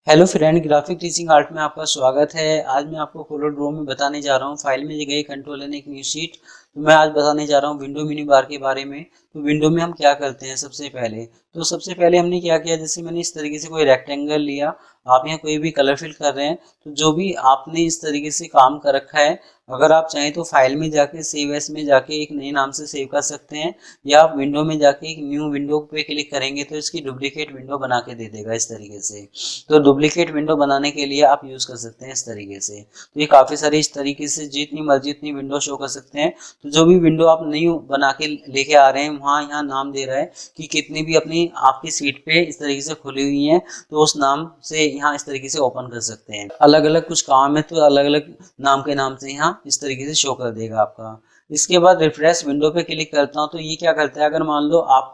Hello friend, graphic teaching art में आपका स्वागत है। आज मैं आपको कोलोर ड्रॉ में बताने जा रहा हूँ। फाइल में गई कंट्रोल एन एक न्यू शीट। तो मैं आज बताने जा रहा हूँ विंडो मेन्यू बार के बारे में। तो विंडो में हम क्या करते हैं सबसे पहले हमने क्या किया, जैसे मैंने इस तरीके से कोई रेक्टेंगल लिया। आप यहाँ कोई भी कलर फिल कर रहे हैं तो जो भी आपने इस तरीके से काम कर रखा है, अगर आप चाहें तो फाइल में जाके सेव एस में जाके एक नए नाम से सेव कर सकते हैं, या आप विंडो में जाके एक न्यू विंडो पे क्लिक करेंगे तो इसकी डुप्लीकेट विंडो बना के दे देगा इस तरीके से। तो डुप्लीकेट विंडो बनाने के लिए आप यूज कर सकते हैं इस तरीके से। तो ये काफी सारी इस तरीके से जितनी मर्जी उतनी विंडो शो कर सकते हैं। तो जो भी विंडो आप न्यू बना के लेके आ रहे हैं, वहाँ यहाँ नाम दे रहा है कि कितनी भी अपनी आपकी सीट पे इस तरीके से खुली हुई है, तो उस नाम से यहाँ इस तरीके से ओपन कर सकते हैं। अलग अलग कुछ काम है तो अलग अलग नाम के नाम से यहाँ इस तरीके से शो कर देगा आपका। इसके बाद रिफ्रेश विंडो पे क्लिक करता हूँ तो ये क्या करता है, अगर मान लो आप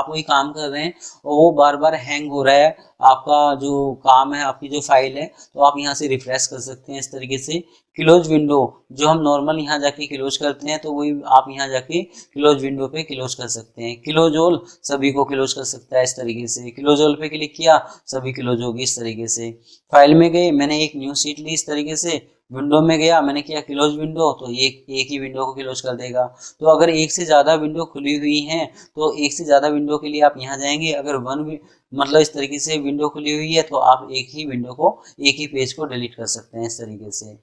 कोई काम कर रहे हैं और वो बार बार हैंग हो रहा है, आपका जो काम है, आपकी जो फाइल है, तो आप यहाँ से रिफ्रेश कर सकते हैं इस तरीके से। क्लोज विंडो, जो हम नॉर्मल यहाँ जाके क्लोज करते हैं, तो वही आप यहाँ जाके क्लोज विंडो पे क्लोज कर सकते हैं। क्लोज ऑल सभी को क्लोज कर सकता है इस तरीके से। क्लोज ऑल पे क्लिक किया, सभी क्लोज होगी इस तरीके से। फाइल में गए, मैंने एक न्यू शीट ली इस तरीके से। विंडो में गया, मैंने किया क्लोज विंडो, तो एक ही विंडो को क्लोज कर देगा। तो अगर एक से ज़्यादा विंडो खुली हुई हैं तो एक से ज़्यादा विंडो के लिए आप यहाँ जाएंगे। अगर मतलब इस तरीके से विंडो खुली हुई है तो आप एक ही विंडो को, एक ही पेज को डिलीट कर सकते हैं इस तरीके से।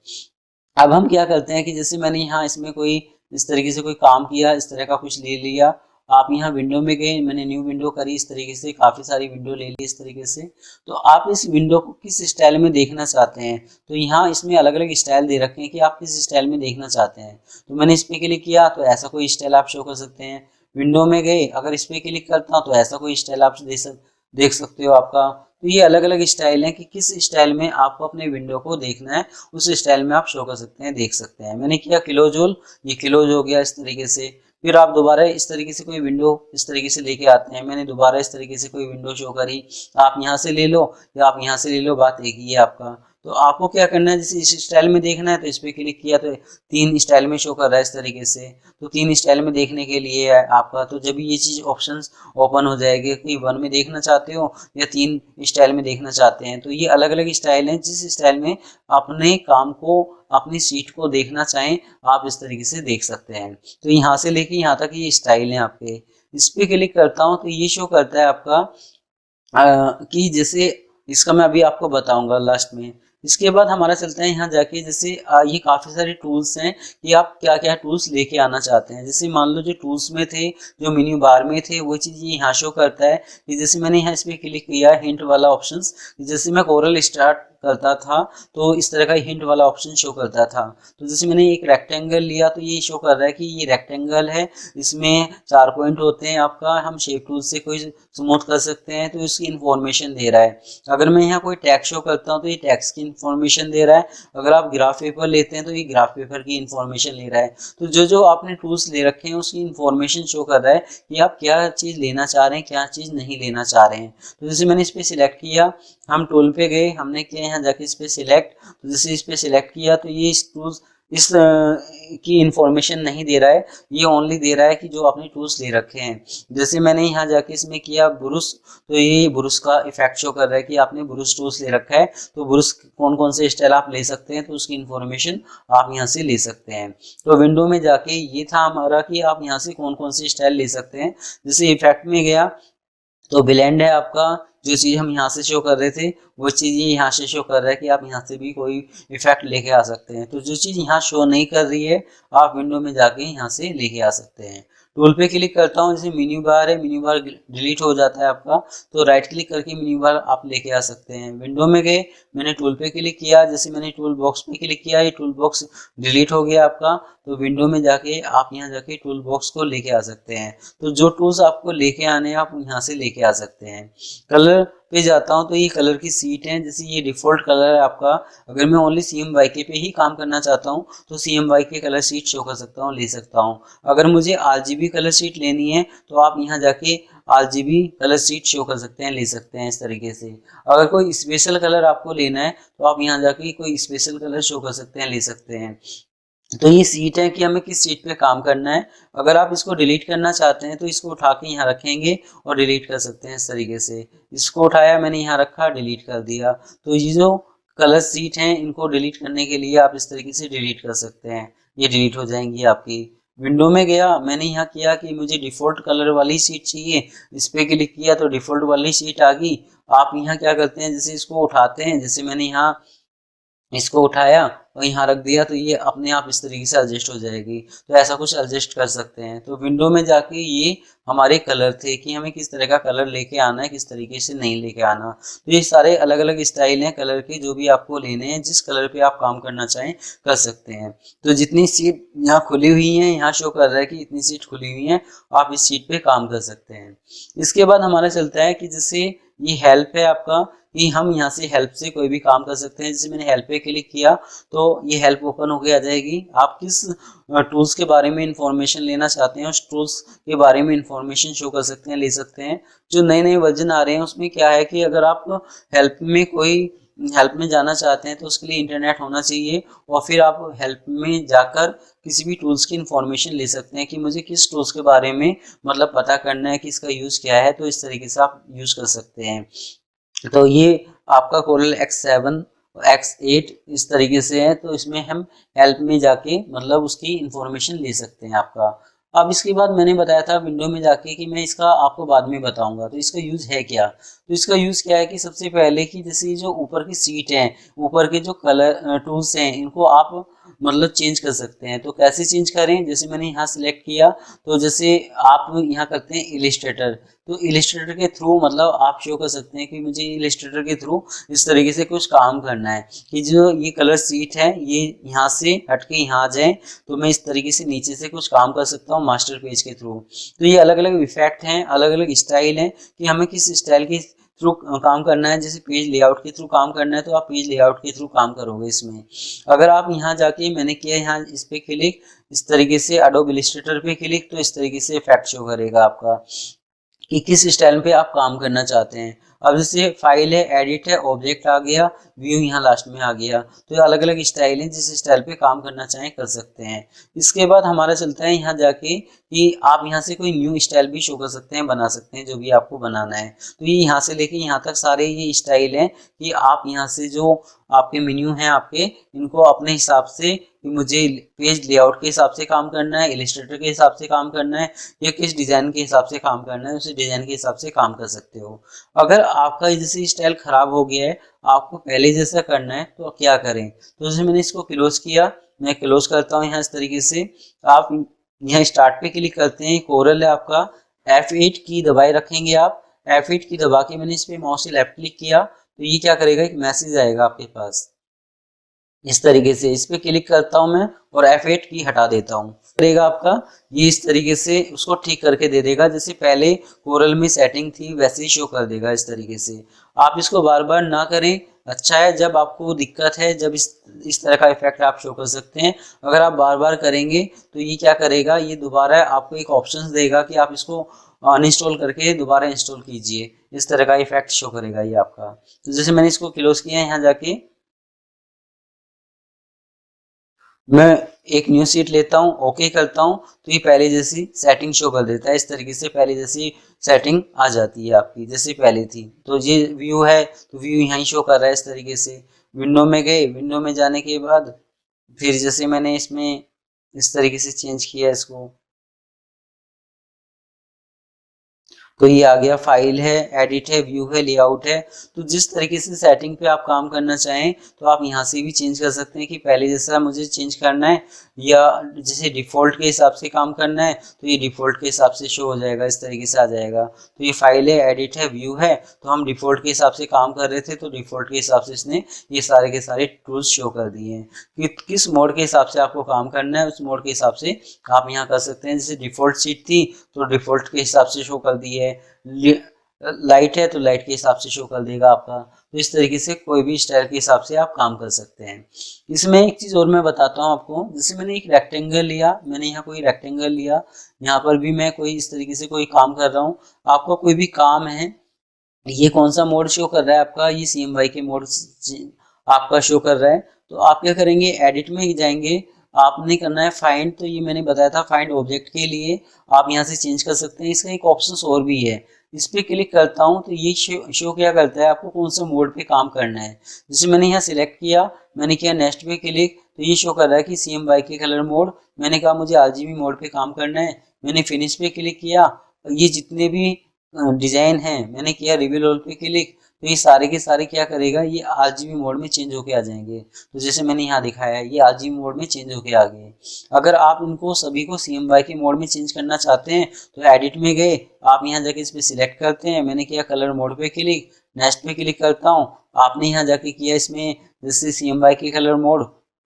अब हम क्या करते हैं कि जैसे मैंने यहाँ इसमें कोई इस तरीके से कोई काम किया, इस तरह का कुछ ले लिया। आप यहाँ विंडो में गए, मैंने न्यू विंडो करी इस तरीके से, काफ़ी सारी विंडो ले ली इस तरीके से। तो आप इस विंडो को किस स्टाइल में देखना चाहते हैं, तो यहाँ इसमें अलग अलग स्टाइल दे रखे हैं कि आप किस स्टाइल में देखना चाहते हैं। तो मैंने इस पर क्लिक किया तो ऐसा कोई स्टाइल आप शो कर सकते हैं। विंडो में गए, अगर इस पर क्लिक करता हूँ तो ऐसा कोई स्टाइल आप देख सकते हो आपका। तो ये अलग अलग स्टाइल है कि किस स्टाइल में आपको अपने विंडो को देखना है, उस स्टाइल में आप शो कर सकते हैं, देख सकते हैं। मैंने किया क्लोज ऑल, ये क्लोज हो गया इस तरीके से। फिर आप दोबारा इस तरीके से कोई विंडो इस तरीके से लेके आते हैं। मैंने दोबारा इस तरीके से कोई विंडो शो करी, आप यहाँ से ले लो या आप यहाँ से ले लो, बात एक ही है आपका। तो आपको क्या करना है, जैसे इस स्टाइल में देखना है तो इस पर क्लिक किया तो तीन स्टाइल में शो कर रहा है इस तरीके से। तो तीन स्टाइल में देखने के लिए है आपका। तो जब ये चीज़ ऑप्शंस ओपन हो जाएगी कि वन में देखना चाहते हो या तीन स्टाइल में देखना चाहते हैं, तो ये अलग अलग स्टाइल हैं। जिस स्टाइल में अपने काम को, अपनी सीट को देखना चाहें, आप इस तरीके से देख सकते हैं। तो यहाँ से लेके यहाँ तक ये स्टाइल है आपके। इस पे क्लिक करता हूँ तो ये शो करता है आपका कि जैसे इसका मैं अभी आपको बताऊंगा लास्ट में। इसके बाद हमारा चलता है यहाँ जाके, जैसे ये काफ़ी सारे टूल्स हैं कि आप क्या क्या टूल्स लेके आना चाहते हैं। जैसे मान लो जो टूल्स में थे, जो मेन्यू बार में थे, वो चीज़ ये यहाँ शो करता है कि जैसे मैंने यहाँ इस पर क्लिक किया हिंट वाला ऑप्शंस, जैसे मैं कोरल स्टार्ट करता था तो इस तरह का हिंट वाला ऑप्शन शो करता था। तो जैसे मैंने एक रेक्टेंगल लिया तो ये शो कर रहा है कि ये रेक्टेंगल है, इसमें 4 पॉइंट होते हैं आपका। हम शेप टूल से कोई स्मूथ कर सकते हैं, तो इसकी इन्फॉर्मेशन दे रहा है। अगर मैं यहाँ कोई टैग शो करता हूँ तो ये टैक्स की इन्फॉर्मेशन दे रहा है। अगर आप ग्राफ पेपर लेते हैं तो ये ग्राफ पेपर की इन्फॉर्मेशन ले रहा है। तो जो जो आपने टूल्स ले रखे हैं उसकी इन्फॉर्मेशन शो कर रहा है कि आप क्या चीज़ लेना चाह रहे हैं, क्या चीज़ नहीं लेना चाह रहे हैं। तो जैसे मैंने इस पर सिलेक्ट किया, हम टूल पे गए, हमने किया यहाँ जाके इस पर सिलेक्ट। तो जैसे इस पर सिलेक्ट किया तो ये इस टूल्स की इंफॉर्मेशन नहीं दे रहा है, ये ओनली दे रहा है कि जो आपने टूल्स ले रखे हैं। जैसे मैंने यहाँ जाके इसमें किया ब्रुश, तो ये ब्रुश का इफेक्ट शो कर रहा है कि आपने ब्रुश टूल्स ले रखा है, तो ब्रुश कौन कौन से स्टाइल आप ले सकते हैं, तो उसकी इन्फॉर्मेशन आप यहाँ से ले सकते हैं। तो विंडो में जाके ये था हमारा कि आप यहाँ से कौन कौन से स्टाइल ले सकते हैं। जैसे इफेक्ट में गया तो ब्लेंड है आपका, जो चीज़ हम यहाँ से शो कर रहे थे वो चीज़ ये यहाँ से शो कर रहा है कि आप यहाँ से भी कोई इफेक्ट लेके आ सकते हैं। तो जो चीज़ यहाँ शो नहीं कर रही है, आप विंडो में जाके यहाँ से लेके आ सकते हैं। टूल पे क्लिक करता हूँ, जैसे मेन्यू बार है, मेन्यू बार डिलीट हो जाता है आपका, तो राइट क्लिक करके मेन्यू बार आप लेके आ सकते हैं। विंडो में गए, मैंने टूल पे क्लिक किया, जैसे मैंने टूल बॉक्स पे क्लिक किया, ये टूल बॉक्स डिलीट हो गया आपका। तो विंडो में जाके आप यहाँ जाके टूल बॉक्स को लेके आ सकते हैं। तो जो टूल्स आपको लेके आने हैं आप यहाँ से लेके आ सकते हैं। कलर पे जाता हूँ तो ये कलर की सीट है, जैसे ये डिफ़ॉल्ट कलर है आपका। अगर मैं ओनली CMYK पे ही काम करना चाहता हूँ तो CMYK कलर सीट शो कर सकता हूँ, ले सकता हूँ। अगर मुझे RGB कलर सीट लेनी है तो आप यहाँ जाके RGB कलर सीट शो कर सकते हैं, ले सकते हैं इस तरीके से। अगर कोई स्पेशल कलर आपको लेना है तो आप यहाँ जाके कोई स्पेशल कलर शो कर सकते हैं, ले सकते हैं। तो ये सीट है कि हमें किस सीट पे काम करना है। अगर आप इसको डिलीट करना चाहते हैं तो इसको उठा के यहाँ रखेंगे और डिलीट कर सकते हैं इस तरीके से। इसको उठाया मैंने यहाँ रखा, डिलीट कर दिया। तो ये जो कलर सीट हैं इनको डिलीट करने के लिए आप इस तरीके से डिलीट कर सकते हैं, ये डिलीट हो जाएंगी आपकी। विंडो में गया, मैंने यहाँ किया कि मुझे डिफ़ॉल्ट कलर वाली सीट चाहिए, इस पर क्लिक किया तो डिफ़ॉल्ट वाली सीट आ गई। आप यहाँ क्या करते हैं, जैसे इसको उठाते हैं, जैसे मैंने यहाँ इसको उठाया और यहाँ रख दिया तो ये अपने आप इस तरीके से एडजस्ट हो जाएगी। तो ऐसा कुछ एडजस्ट कर सकते हैं। तो विंडो में जाके ये हमारे कलर थे कि हमें किस तरह का कलर लेके आना है, किस तरीके से नहीं लेके आना। तो ये सारे अलग अलग स्टाइल हैं कलर के, जो भी आपको लेने हैं, जिस कलर पे आप काम करना चाहें कर सकते हैं। तो जितनी सीट यहाँ खुली हुई हैं, यहाँ शो कर रहा है कि इतनी सीट खुली हुई हैं, आप इस सीट पे काम कर सकते हैं। इसके बाद हमारा चलता है कि जैसे ये हेल्प है आपका, कि हम यहाँ से हेल्प से कोई भी काम कर सकते हैं। जैसे मैंने हेल्प पे क्लिक किया तो ये हेल्प ओपन होके आ जाएगी। आप किस टूल्स के बारे में इंफॉर्मेशन लेना चाहते हैं उस टूल्स के बारे में इंफॉर्मेशन शो कर सकते हैं, ले सकते हैं। जो नए नए वर्जन आ रहे हैं उसमें क्या है कि अगर आप हेल्प में जाना चाहते हैं तो उसके लिए इंटरनेट होना चाहिए, और फिर आप हेल्प में जाकर किसी भी टूल्स की इंफॉर्मेशन ले सकते हैं कि मुझे किस टूल्स के बारे में मतलब पता करना है कि इसका यूज़ क्या है। तो इस तरीके से आप यूज़ कर सकते हैं। तो ये आपका कोरल X7 X8 इस तरीके से है। तो इसमें हम हेल्प में जाके मतलब उसकी इंफॉर्मेशन ले सकते हैं आपका। अब इसके बाद मैंने बताया था विंडो में जाके कि मैं इसका आपको बाद में बताऊंगा। तो इसका यूज़ है क्या, तो इसका यूज़ क्या है कि सबसे पहले कि जैसे जो ऊपर की सीट है, ऊपर के जो कलर टूल्स हैं, इनको आप मतलब चेंज कर सकते हैं। तो कैसे चेंज करें, जैसे मैंने यहाँ सिलेक्ट किया तो जैसे आप यहाँ करते हैं इलिस्ट्रेटर, तो इलिस्ट्रेटर के थ्रू मतलब आप शो कर सकते हैं कि मुझे इलिस्ट्रेटर के थ्रू इस तरीके से कुछ काम करना है कि जो ये कलर सीट है ये यहाँ से हट के यहाँ आ जाए। तो मैं इस तरीके से नीचे से कुछ काम कर सकता हूँ मास्टर पेज के थ्रू। तो ये अलग अलग इफेक्ट हैं, अलग अलग स्टाइल हैं कि हमें किस स्टाइल के थ्रू काम करना है। जैसे पेज लेआउट के थ्रू काम करना है तो आप पेज लेआउट के थ्रू काम करोगे इसमें। अगर आप यहाँ जाके मैंने किया यहाँ इस पे क्लिक, इस तरीके से एडोब इलिस्ट्रेटर पे क्लिक, तो इस तरीके से इफेक्ट शो करेगा आपका कि किस स्टाइल पे आप काम करना चाहते हैं। अब जैसे फाइल है, एडिट है, ऑब्जेक्ट आ गया, व्यू यहाँ लास्ट में आ गया। तो ये अलग अलग स्टाइल है, जिस स्टाइल पे काम करना चाहें कर सकते हैं। इसके बाद हमारा चलता है यहाँ जाके कि आप यहाँ से कोई न्यू स्टाइल भी शो कर सकते हैं, बना सकते हैं जो भी आपको बनाना है। तो ये यहाँ से लेके यहाँ तक सारे ये स्टाइल हैं कि आप यहाँ से जो आपके मेन्यू हैं आपके, इनको अपने हिसाब से कि मुझे पेज लेआउट के हिसाब से काम करना है, इलिस्ट्रेटर के हिसाब से काम करना है, या किस डिज़ाइन के हिसाब से काम करना है, उसी डिज़ाइन के हिसाब से काम कर सकते हो। अगर आपका जैसे स्टाइल ख़राब हो गया है, आपको पहले जैसा करना है, तो क्या करें। तो जैसे मैंने इसको क्लोज किया, मैं क्लोज करता हूँ यहाँ इस तरीके से। आप यहाँ स्टार्ट पे क्लिक करते हैं, कोरल है आपका, F8 की दबाए रखेंगे आप। F8 की दबा के मैंने इस पर माउस से लेफ्ट क्लिक किया तो ये क्या करेगा, एक मैसेज आएगा आपके पास इस तरीके से। इस पे क्लिक करता हूं मैं और F8 की हटा देता हूं, करेगा आपका ये इस तरीके से उसको ठीक करके दे देगा। जैसे पहले कोरल में सेटिंग थी वैसे ही शो कर देगा इस तरीके से। आप इसको बार बार ना करें, अच्छा है जब आपको दिक्कत है, जब इस तरह का इफेक्ट आप शो कर सकते हैं। अगर आप बार बार करेंगे तो ये क्या करेगा, ये दोबारा आपको एक ऑप्शन देगा कि आप इसको अनइंस्टॉल करके दोबारा इंस्टॉल कीजिए। इस तरह का इफेक्ट शो करेगा ये आपका। तो जैसे मैंने इसको क्लोज किया यहाँ जाके, मैं एक न्यू सीट लेता हूँ, ओके करता हूँ, तो ये पहले जैसी सेटिंग शो कर देता है। इस तरीके से पहले जैसी सेटिंग आ जाती है आपकी जैसे पहले थी। तो ये व्यू है, तो व्यू यहाँ शो कर रहा है इस तरीके से। विंडो में गए, विंडो में जाने के बाद फिर जैसे मैंने इसमें इस तरीके से चेंज किया इसको, तो ये आ गया, फाइल है, एडिट है, व्यू है, लेआउट है। तो जिस तरीके से सेटिंग पे आप काम करना चाहें तो आप यहाँ से भी चेंज कर सकते हैं कि पहले जैसा मुझे चेंज करना है, या जैसे डिफ़ॉल्ट के हिसाब से काम करना है तो ये डिफ़ॉल्ट के हिसाब से शो हो जाएगा, इस तरीके से आ जाएगा। तो ये फाइल है, एडिट है, व्यू है, तो हम डिफ़ॉल्ट के हिसाब से काम कर रहे थे तो डिफ़ॉल्ट के हिसाब से इसने ये सारे के सारे टूल्स शो कर दिए हैं कि किस मोड के हिसाब से आपको काम करना है, उस मोड के हिसाब से आप यहाँ कर सकते हैं। जैसे डिफ़ॉल्ट सीट थी तो डिफ़ॉल्ट के हिसाब से शो कर दी है, लाइट है तो लाइट के हिसाब से शो कर देगा आपका। तो इस तरीके से कोई भी स्टाइल के हिसाब से आप काम कर सकते हैं। इसमें एक चीज़ और मैं बताता हूँ आपको, जैसे मैंने एक रेक्टेंगल लिया, मैंने यहाँ कोई रेक्टेंगल लिया, यहाँ पर भी मैं कोई इस तरीके से कोई काम कर रहा हूँ। आपका कोई भी काम है, ये कौन सा मोड शो कर रहा है आपका, ये CMYK मोड आपका शो कर रहा है। तो आप क्या करेंगे, एडिट में जाएंगे, आपने करना है फाइंड, तो ये मैंने बताया था फाइंड ऑब्जेक्ट के लिए आप यहाँ से चेंज कर सकते हैं। इसका एक ऑप्शन और भी है, इस पर क्लिक करता हूँ तो ये शो क्या करता है आपको कौन से मोड पे काम करना है। जैसे मैंने यहाँ सिलेक्ट किया, मैंने किया नेक्स्ट पे क्लिक, तो ये शो कर रहा है कि CMYK कलर मोड, मैंने कहा मुझे RGB मोड पे काम करना है, मैंने फिनिश पे क्लिक किया। ये जितने भी डिजाइन है मैंने किया रिवील ऑल पे क्लिक, तो ये सारे के सारे क्या करेगा, ये RGB मोड में चेंज होके आ जाएंगे। तो जैसे मैंने यहाँ दिखाया है ये RGB मोड में चेंज होके आ गए। अगर आप इनको सभी को CMYK मोड में चेंज करना चाहते हैं तो एडिट में गए, आप यहाँ जाके इस पर सिलेक्ट करते हैं, मैंने किया कलर मोड पे क्लिक, नेक्स्ट पे क्लिक करता हूँ, आपने यहाँ जाके किया इसमें जैसे CMYK colour mode,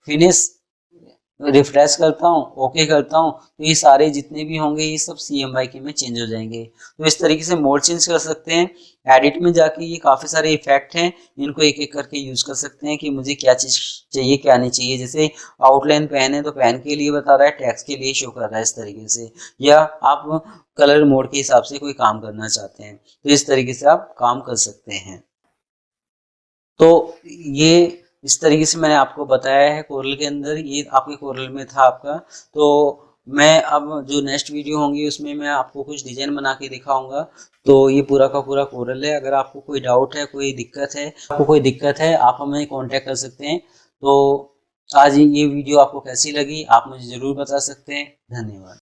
finish, refresh करता हूँ, ओके करता हूँ, तो ये सारे जितने भी होंगे ये सब CMYK में चेंज हो जाएंगे। तो इस तरीके से मोड चेंज कर सकते हैं। एडिट में जाके ये काफ़ी सारे इफेक्ट हैं, इनको एक एक करके यूज कर सकते हैं कि मुझे क्या चीज़ चाहिए क्या नहीं चाहिए। जैसे आउटलाइन पेन है तो पेन के लिए बता रहा है, टेक्स्ट के लिए शो कर रहा है इस तरीके से, या आप कलर मोड के हिसाब से कोई काम करना चाहते हैं तो इस तरीके से आप काम कर सकते हैं। तो ये इस तरीके से मैंने आपको बताया है कोरल के अंदर, ये आपके कोरल में था आपका। तो मैं अब जो नेक्स्ट वीडियो होंगी उसमें मैं आपको कुछ डिजाइन बना के दिखाऊंगा। तो ये पूरा का पूरा कोरल है। अगर आपको कोई डाउट है, कोई दिक्कत है आप हमें कांटेक्ट कर सकते हैं। तो आज ये वीडियो आपको कैसी लगी आप मुझे ज़रूर बता सकते हैं। धन्यवाद।